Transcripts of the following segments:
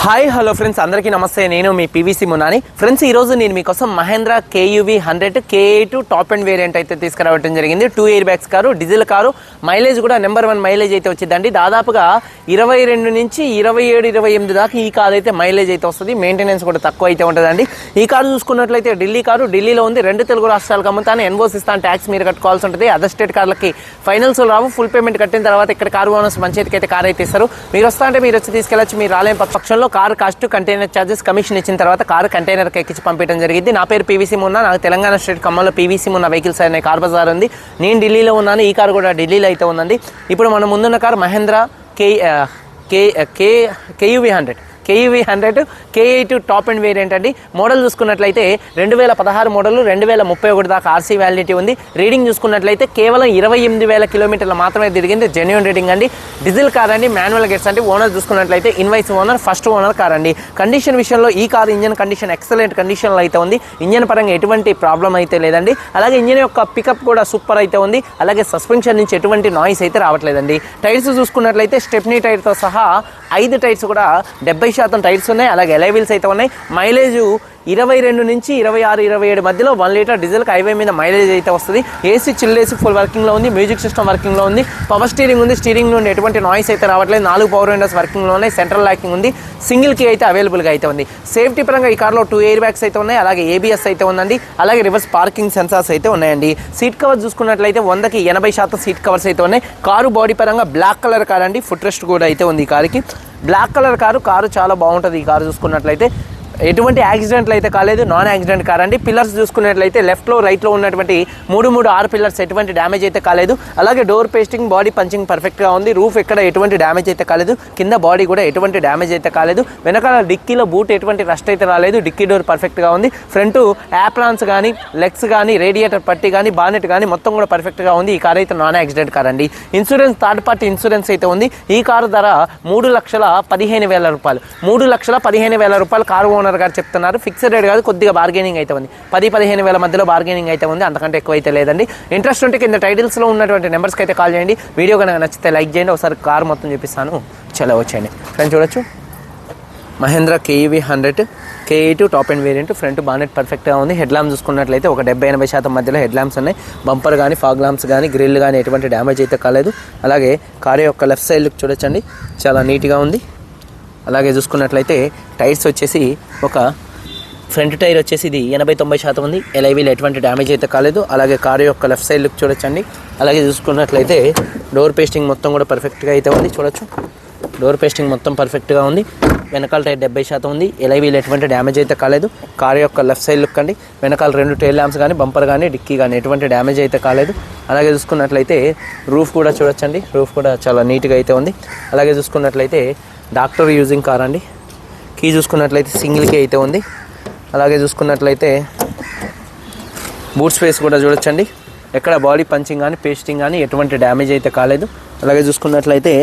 Hi hello friends, అందరికీ నమస్తే. నేను మీ పీవీసీ మున్నాని. ఫ్రెండ్స్, ఈరోజు నేను మీకోసం Mahindra KUV 100 K8 top end variant అయితే తీసుకురావడం జరిగింది. 2 air bags car, diesel car, mileage కూడా నెంబర్ 1 మైలేజ్ అయితే వచ్చిందండి. దాదాపుగా 22 నుంచి 27, 28 దాకా ఈ కారు అయితే మైలేజ్ అయితే వస్తుంది. మెయింటెనెన్స్ కూడా తక్కువ అయితే ఉంటుందండి. ఈ కారు చూసుకున్నట్లయితే ఢిల్లీ కారు, ఢిల్లీలో ఉంది. 2 తెలుగు రాష్ట్రాలకు అమ్ముతాను. ఎన్ఓసి ఇస్తాను, ట్యాక్స్ మీరు కట్టుకోవాల్సి ఉంటుంది. అదర్ స్టేట్ కార్లకి ఫైనల్స్ రావు. ఫుల్ పేమెంట్ కట్టిన తర్వాత ఇక్కడ కారు ఓనర్స్ మన చేతికి అయితే కారు అయితే ఇస్తారు. మీరు వస్తా అంటే మీరు వచ్చి తీసుకెళ్ళచ్చు. మీరు రాలేని పక్షంలో car cost, container charges, commission ఇచ్చిన తర్వాత కారు కంటైనర్కి ఎక్కించి పంపించడం జరిగింది. నా పేరు పీవీసీ మున్నా. నాకు తెలంగాణ స్టేట్ ఖమ్మంలో పీవీసీ మున్నా వెహికల్స్ అనే కార్ బజార్ ఉంది. నేను ఢిల్లీలో ఉన్నాను. ఈ కారు కూడా ఢిల్లీలో అయితే ఉందండి. ఇప్పుడు మన ముందున్న car Mahindra KUV 100 K8 top end variant అండి. మోడల్ చూసుకున్నట్లయితే 2016 మోడల్, 2031 దాకా ఆర్సీ వ్యాలిడిటీ ఉంది. రీడింగ్ చూసుకున్నట్లయితే కేవలం 28,000 కిలోమీటర్లు మాత్రమే తిరిగింది. జెన్యూన్ రీడింగ్ అండి. డీజిల్ కార్ అండి, మాన్యువల్ గేట్స్ అండి. ఓనర్ చూసుకున్నట్లయితే invoice owner, first owner car అండి. కండిషన్ విషయంలో ఈ కారు ఇంజన్ కండిషన్ ఎక్సలెంట్ కండిషన్లో అయితే ఉంది. ఇంజన్ పరంగా ఎటువంటి ప్రాబ్లం అయితే లేదండి. అలాగే ఇంజన్ యొక్క పికప్ కూడా సూపర్ అయితే ఉంది. అలాగే సస్పెన్షన్ నుంచి ఎటువంటి నాయిస్ అయితే రావట్లేదండి. టైర్స్ చూసుకున్నట్లయితే స్టెప్నీ టైర్తో సహా 5 టైర్స్ కూడా 70% టైర్స్ ఉన్నాయి. అలాగే ఎలై వీల్స్ అయితే ఉన్నాయి. మైలేజ్ 22 నుంచి 26, 27 మధ్యలో 1 లీటర్ డీజిల్కి హైవే మీద మైలేజ్ అయితే వస్తుంది. ఏసీ చిల్ ఏసీ ఫుల్ వర్కింగ్లో ఉంది. మ్యూజిక్ సిస్టమ్ వర్కింగ్లో ఉంది. పవర్ స్టీరింగ్ ఉంది. స్టీరింగ్ నుండి ఎటువంటి నాయిస్ అయితే రావట్లేదు. 4 పవర్ విండోస్ వర్కింగ్లో ఉన్నాయి. సెంట్రల్ లాకింగ్ ఉంది. సింగిల్ కీ అయితే అవైలబుల్గా అయితే ఉంది. సేఫ్టీ పరంగా ఈ కార్లో 2 ఎయిర్ బ్యాగ్స్ అయితే ఉన్నాయి. అలాగే ఏబిఎస్ అయితే ఉందండి. అలాగే రివర్స్ పార్కింగ్ సెన్సార్స్ అయితే ఉన్నాయండి. సీట్ కవర్ చూసుకున్నట్లయితే 100కి 80% సీట్ కవర్స్ అయితే ఉన్నాయి. కారు బాడీ పరంగా బ్లాక్ కలర్ కార్ అండి. ఫుట్ రెస్ట్ కూడా అయితే ఉంది ఈ కారుకి. బ్లాక్ కలర్ కారు చాలా బాగుంటుంది. ఈ కారు చూసుకున్నట్లయితే ఎటువంటి యాక్సిడెంట్లు అయితే కాలేదు. నాన్ యాక్సిడెంట్ కార్ అండి. పిల్లర్స్ చూసుకున్నట్లయితే లెఫ్ట్లో రైట్లో ఉన్నటువంటి 3 పిల్లర్స్ ఎటువంటి డ్యామేజ్ అయితే కాలేదు. అలాగే డోర్ పేస్టింగ్, బాడీ పంచింగ్ పర్ఫెక్ట్గా ఉంది. రూఫ్ ఎక్కడ ఎటువంటి డ్యామేజ్ అయితే కాలేదు. కింద బాడీ కూడా ఎటువంటి డ్యామేజ్ అయితే కాలేదు. వెనకాల డిక్కీలో బూట్ ఎటువంటి రస్ట్ అయితే రాలేదు. డిక్కీ డోర్ పర్ఫెక్ట్గా ఉంది. ఫ్రంట్ యాప్రాన్స్ కానీ, లెగ్స్ కానీ, రేడియేటర్ పట్టి కానీ, బానెట్ కానీ మొత్తం కూడా పర్ఫెక్ట్గా ఉంది. ఈ కార్ అయితే నాన్ యాక్సిడెంట్ కార్ అండి. ఇన్సూరెన్స్ థర్డ్ పార్టీ ఇన్సూరెన్స్ అయితే ఉంది. ఈ కారు ధర 3,15,000 రూపాయలు. 3,15,000 రూపాయలు కారు ఓనర్ గారు చెప్తున్నారు. ఫిక్స్డ్ రేట్ కాదు, కొద్దిగా బార్గెనింగ్ అయితే ఉంది. 10-15,000 మధ్యలో బార్గెనింగ్ అయితే ఉంది. అంతకంటే ఎక్కువ అయితే లేదండి. ఇంట్రెస్ట్ ఉంటే కింద టైటిల్స్లో ఉన్నటువంటి నెంబర్స్కి అయితే కాల్ చేయండి. వీడియో కనుక నచ్చితే లైక్ చేయండి. ఒకసారి కారు మొత్తం చూపిస్తాను. చలో వచ్చేయండి. ఫ్రెండ్ చూడొచ్చు, Mahindra KUV 100 K8 top end variant. Front bonnet పర్ఫెక్ట్గా ఉంది. హెడ్ ల్యాంప్స్ చూసుకున్నట్లయితే ఒక 70-80% మధ్యలో హెడ్ ల్యాంప్స్ ఉన్నాయి. బంపర్ కానీ, ఫాగ్ ల్యాంప్స్ కానీ, గ్రిల్ కానీ ఎటువంటి డ్యామేజ్ అయితే కాలేదు. అలాగే కారు యొక్క లెఫ్ట్ సైడ్ లుక్ చూడొచ్చండి, చాలా నీట్గా ఉంది. అలాగే చూసుకున్నట్లయితే టైర్స్ వచ్చేసి ఒక ఫ్రంట్ టైర్ వచ్చేసి ఇది 80-90% ఉంది. ఎలై వీల్ ఎటువంటి డ్యామేజ్ అయితే కాలేదు. అలాగే కారు యొక్క లెఫ్ట్ సైడ్ లుక్ చూడొచ్చండి. అలాగే చూసుకున్నట్లయితే డోర్ పేస్టింగ్ మొత్తం కూడా పర్ఫెక్ట్గా అయితే ఉంది. చూడొచ్చు, డోర్ పేస్టింగ్ మొత్తం పర్ఫెక్ట్గా ఉంది. వెనకాల టైర్ 70% ఉంది. ఎలై వీల్ ఎటువంటి డ్యామేజ్ అయితే కాలేదు. కారు యొక్క లెఫ్ట్ సైడ్ లుక్ అండి. వెనకాల 2 టైల్ ల్యాంప్స్ కానీ, బంపర్ కానీ, డిక్కీ కానీ ఎటువంటి డ్యామేజ్ అయితే కాలేదు. అలాగే చూసుకున్నట్లయితే రూఫ్ కూడా చూడొచ్చండి. రూఫ్ కూడా చాలా నీట్గా అయితే ఉంది. అలాగే చూసుకున్నట్లయితే డాక్టర్ యూజింగ్ కార్ అండి. కీ చూసుకున్నట్లయితే సింగిల్ కీ అయితే ఉంది. అలాగే చూసుకున్నట్లయితే బూట్ స్పేస్ కూడా చూడొచ్చండి. ఎక్కడ బాడీ పంచింగ్ కానీ, పేస్టింగ్ కానీ ఎటువంటి డ్యామేజ్ అయితే కాలేదు. అలాగే చూసుకున్నట్లయితే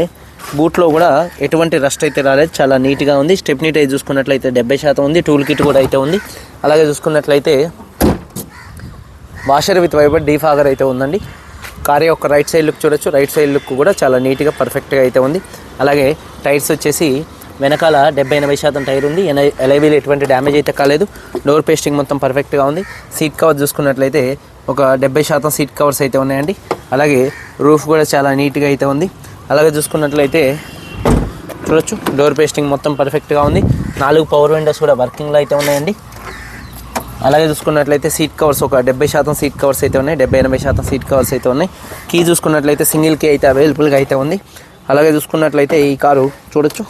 బూట్లో కూడా ఎటువంటి రస్ట్ అయితే రాలేదు. చాలా నీట్గా ఉంది. స్టెప్నీ టైర్ చూసుకున్నట్లయితే 70% ఉంది. టూల్ కిట్ కూడా అయితే ఉంది. అలాగే చూసుకున్నట్లయితే వాషర్ విత్ వైబర్ డీఫాగర్ అయితే ఉందండి. కారు యొక్క రైట్ సైడ్ లుక్ చూడొచ్చు. రైట్ సైడ్ లుక్ కూడా చాలా నీట్గా పర్ఫెక్ట్గా అయితే ఉంది. అలాగే టైర్స్ వచ్చేసి వెనకాల 70-80% టైర్ ఉంది. ఎలై వీల్ ఎటువంటి డ్యామేజ్ అయితే కాలేదు. డోర్ పేస్టింగ్ మొత్తం పర్ఫెక్ట్గా ఉంది. సీట్ కవర్ చూసుకున్నట్లయితే ఒక 70% సీట్ కవర్స్ అయితే ఉన్నాయండి. అలాగే రూఫ్ కూడా చాలా నీట్గా అయితే ఉంది. అలాగే చూసుకున్నట్లయితే చూడొచ్చు, డోర్ పేస్టింగ్ మొత్తం పర్ఫెక్ట్గా ఉంది. 4 పవర్ విండోస్ కూడా వర్కింగ్లో అయితే ఉన్నాయండి. అలాగే చూసుకున్నట్లయితే సీట్ కవర్స్ ఒక 70% సీట్ కవర్స్ అయితే ఉన్నాయి. 70-80% సీట్ కవర్స్ అయితే ఉన్నాయి. కీ చూసుకున్నట్లయితే సింగిల్ కీ అయితే అవైలబుల్గా అయితే ఉంది. అలాగే చూసుకున్నట్లయితే ఈ కారు చూడొచ్చు,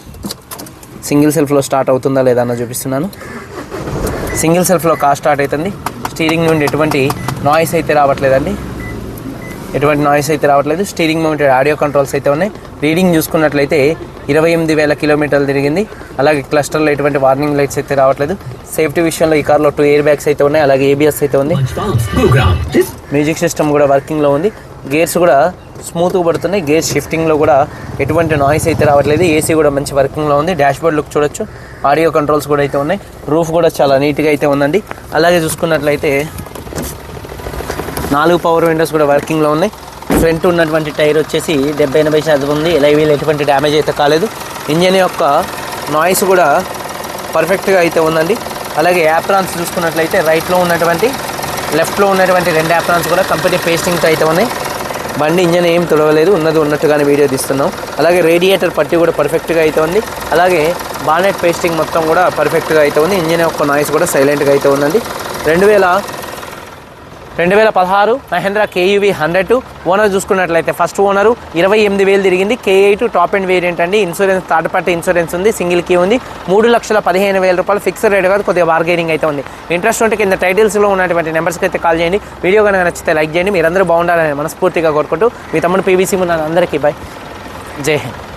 సింగిల్ సెల్ఫ్లో స్టార్ట్ అవుతుందా లేదా అన్న చూపిస్తున్నాను. సింగిల్ సెల్ఫ్లో కార్ స్టార్ట్ అవుతుంది. స్టీరింగ్ నుండి ఎటువంటి నాయిస్ అయితే రావట్లేదండి. స్టీరింగ్ మౌంటెడ్ ఆడియో కంట్రోల్స్ అయితే ఉన్నాయి. రీడింగ్ చూసుకున్నట్లయితే 28,000 కిలోమీటర్లు తిరిగింది. అలాగే క్లస్టర్లో ఎటువంటి వార్నింగ్ లైట్స్ అయితే రావట్లేదు. సేఫ్టీ విషయంలో ఈ కార్లో 2 ఎయిర్ బ్యాగ్స్ అయితే ఉన్నాయి. అలాగే ఏబిఎస్ అయితే ఉంది. మ్యూజిక్ సిస్టమ్ కూడా వర్కింగ్లో ఉంది. గేర్స్ కూడా స్మూత్గా పడుతున్నాయి. గేర్ షిఫ్టింగ్లో కూడా ఎటువంటి నాయిస్ అయితే రావట్లేదు. ఏసీ కూడా మంచి వర్కింగ్లో ఉంది. డాష్బోర్డ్ లుక్ చూడొచ్చు. ఆడియో కంట్రోల్స్ కూడా అయితే ఉన్నాయి. రూఫ్ కూడా చాలా నీట్గా అయితే ఉందండి. అలాగే చూసుకున్నట్లయితే 4 పవర్ విండోస్ కూడా వర్కింగ్లో ఉన్నాయి. ఫ్రంట్ ఉన్నటువంటి టైర్ వచ్చేసి 70-80% ఉంది. ఎలై వీల్ ఎటువంటి డ్యామేజ్ అయితే కాలేదు. ఇంజన్ యొక్క నాయిస్ కూడా పర్ఫెక్ట్గా అయితే ఉందండి. అలాగే యాప్రాన్స్ చూసుకున్నట్లయితే రైట్లో ఉన్నటువంటి లెఫ్ట్లో ఉన్నటువంటి 2 యాప్రాన్స్ కూడా కంపెనీ పేస్టింగ్తో అయితే ఉన్నాయి. బండి ఇంజన్ ఏం తుడవలేదు, ఉన్నది ఉన్నట్టుగానే వీడియో తీస్తున్నాం. అలాగే రేడియేటర్ పట్టి కూడా పర్ఫెక్ట్గా అయితే ఉంది. అలాగే బానెట్ పేస్టింగ్ మొత్తం కూడా పర్ఫెక్ట్గా అయితే ఉంది. ఇంజన్ యొక్క నాయిస్ కూడా సైలెంట్గా అయితే ఉందండి. 2016 మహేంద్ర KUV 100. ఓనర్ చూసుకున్నట్లయితే ఫస్ట్ ఓనరు 28,000 తిరిగింది. K8 టాప్ అండ్ వేరియంట్ అండి. ఇన్సూరెన్స్ థర్డ్ పార్టీ ఇన్సూరెన్స్ ఉంది, సింగిల్ కీ ఉంది. 3,15,000 రూపాయలు ఫిక్స్డ్ రేట్ కాదు, కొద్దిగా బార్గెనింగ్ అయితే ఉంది. ఇంట్రెస్ట్ ఉంటే కింద టైటిల్స్లో ఉన్నటువంటి నెంబర్స్కి అయితే కాల్ చేయండి. వీడియో కనుక నచ్చితే లైక్ చేయండి. మీరందరూ బాగుండాలని మనస్ఫూర్తిగా కోరుకుంటూ మీ తమ్ముడు PVC అందరికీ బై, జై హింద్.